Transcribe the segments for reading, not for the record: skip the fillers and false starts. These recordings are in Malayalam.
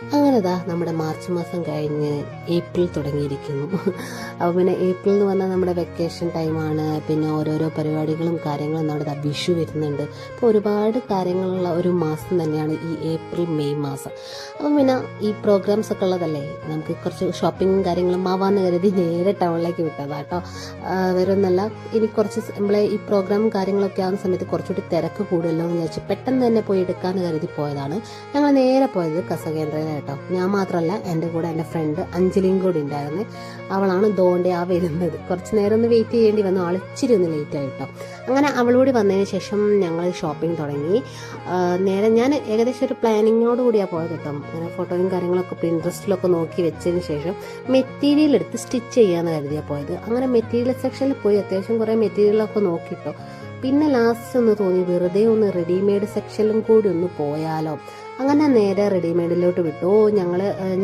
അങ്ങനെതാ നമ്മുടെ മാർച്ച് മാസം കഴിഞ്ഞ് ഏപ്രിൽ തുടങ്ങിയിരിക്കുന്നു. അപ്പോൾ പിന്നെ ഏപ്രിൽ എന്ന് പറഞ്ഞാൽ നമ്മുടെ വെക്കേഷൻ ടൈമാണ്. പിന്നെ ഓരോരോ പരിപാടികളും കാര്യങ്ങളും നമ്മുടെ വിഷു വരുന്നുണ്ട്. അപ്പോൾ ഒരുപാട് കാര്യങ്ങളുള്ള ഒരു മാസം തന്നെയാണ് ഈ ഏപ്രിൽ മെയ് മാസം. അപ്പം പിന്നെ ഈ പ്രോഗ്രാംസ് ഒക്കെ ഉള്ളതല്ലേ, നമുക്ക് കുറച്ച് ഷോപ്പിങ്ങും കാര്യങ്ങളും ആവാന്ന് കരുതി നേരെ ടൗണിലേക്ക് വിട്ടതാ കേട്ടോ. വേറൊന്നല്ല, ഇനി കുറച്ച് നമ്മളെ ഈ പ്രോഗ്രാമും കാര്യങ്ങളൊക്കെ ആവുന്ന സമയത്ത് കുറച്ചുകൂടി തിരക്ക് കൂടുമല്ലോ എന്ന് വിചാരിച്ച് പെട്ടെന്ന് തന്നെ പോയി എടുക്കാമെന്ന് കരുതി പോയതാണ്. ഞങ്ങൾ നേരെ പോയത് കസകേന്ദ്രയിലാണ് കേട്ടോ. ഞാൻ മാത്രമല്ല, എൻ്റെ കൂടെ എൻ്റെ ഫ്രണ്ട് അഞ്ജലിയും കൂടി ഉണ്ടായിരുന്നു. അവളാണ് ദോണ്ടെ വരുന്നത്. കുറച്ച് നേരം ഒന്ന് വെയിറ്റ് ചെയ്യേണ്ടി വന്നു, ആൾ ഇച്ചിരി ഒന്ന് ലേറ്റ് ആയിട്ടോ. അങ്ങനെ അവളോട് വന്നതിന് ശേഷം ഞങ്ങൾ ഷോപ്പിംഗ് തുടങ്ങി. നേരെ ഞാൻ ഏകദേശം ഒരു പ്ലാനിങ്ങോട് കൂടിയാണ് പോയത് കേട്ടോ. അങ്ങനെ ഫോട്ടോയും കാര്യങ്ങളൊക്കെ പിൻട്രസ്റ്റിലൊക്കെ നോക്കി വെച്ചതിന് ശേഷം മെറ്റീരിയൽ എടുത്ത് സ്റ്റിച്ച് ചെയ്യാമെന്ന് കരുതിയാണ് പോയത്. അങ്ങനെ മെറ്റീരിയൽ സെക്ഷനിൽ പോയി അത്യാവശ്യം കുറേ മെറ്റീരിയലൊക്കെ നോക്കിട്ടോ. പിന്നെ ലാസ്റ്റ് ഒന്ന് തോന്നി വെറുതെ ഒന്ന് റെഡിമെയ്ഡ് സെക്ഷനിലും കൂടി ഒന്ന് പോയാലോ. അങ്ങനെ നേരെ റെഡിമെയ്ഡിലോട്ട് വിട്ടു.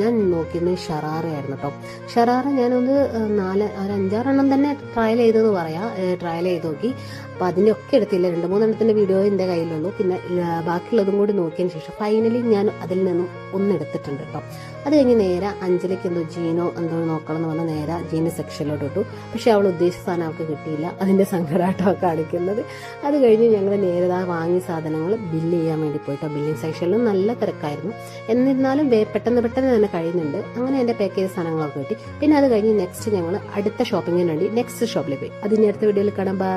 ഞാൻ നോക്കിയത് ഷറാറയായിരുന്നു കേട്ടോ. ഷറാറ ഞാനൊന്ന് ഒരു 5-6 തന്നെ ട്രയൽ ചെയ്തെന്ന് പറയാം. ട്രയൽ ചെയ്ത് നോക്കി. അപ്പോൾ അതിൻ്റെയൊക്കെ എടുത്തില്ല, 2-3 വീഡിയോ എൻ്റെ കയ്യിലുള്ളൂ. പിന്നെ ബാക്കിയുള്ളതും കൂടി നോക്കിയതിന് ശേഷം ഫൈനലി ഞാൻ അതിൽ നിന്നും എടുത്തിട്ടുണ്ട് കേട്ടോ. അത് കഴിഞ്ഞ് നേരെ അഞ്ജലിക്ക് ജീനോ എന്തോ നോക്കണം എന്ന് പറഞ്ഞാൽ നേരെ ജീന് സെക്ഷനിലോട്ട് ഇട്ടു. പക്ഷെ അവൾ ഉദ്ദേശിച്ച സാധനം അവൾക്ക് കിട്ടിയില്ല. അതിൻ്റെ സങ്കടമായിട്ടോ കാണിക്കുന്നത്. അത് കഴിഞ്ഞ് ഞങ്ങൾ നേരെ വാങ്ങിയ സാധനങ്ങൾ ബില്ല് ചെയ്യാൻ വേണ്ടി പോയിട്ടോ. ബില്ലിംഗ് സെക്ഷനിലും നല്ല തിരക്കായിരുന്നു. എന്നിരുന്നാലും പെട്ടെന്ന് തന്നെ കഴിയുന്നുണ്ട്. അങ്ങനെ എൻ്റെ പാക്കേജ് സാധനങ്ങളൊക്കെ കിട്ടി. പിന്നെ അത് കഴിഞ്ഞ് നെക്സ്റ്റ് ഞങ്ങൾ അടുത്ത ഷോപ്പിങ്ങിന് വേണ്ടി നെക്സ്റ്റ് ഷോപ്പിൽ പോയി. അതിന് അടുത്ത വീഡിയോയിൽ കാണാം. ബൈ.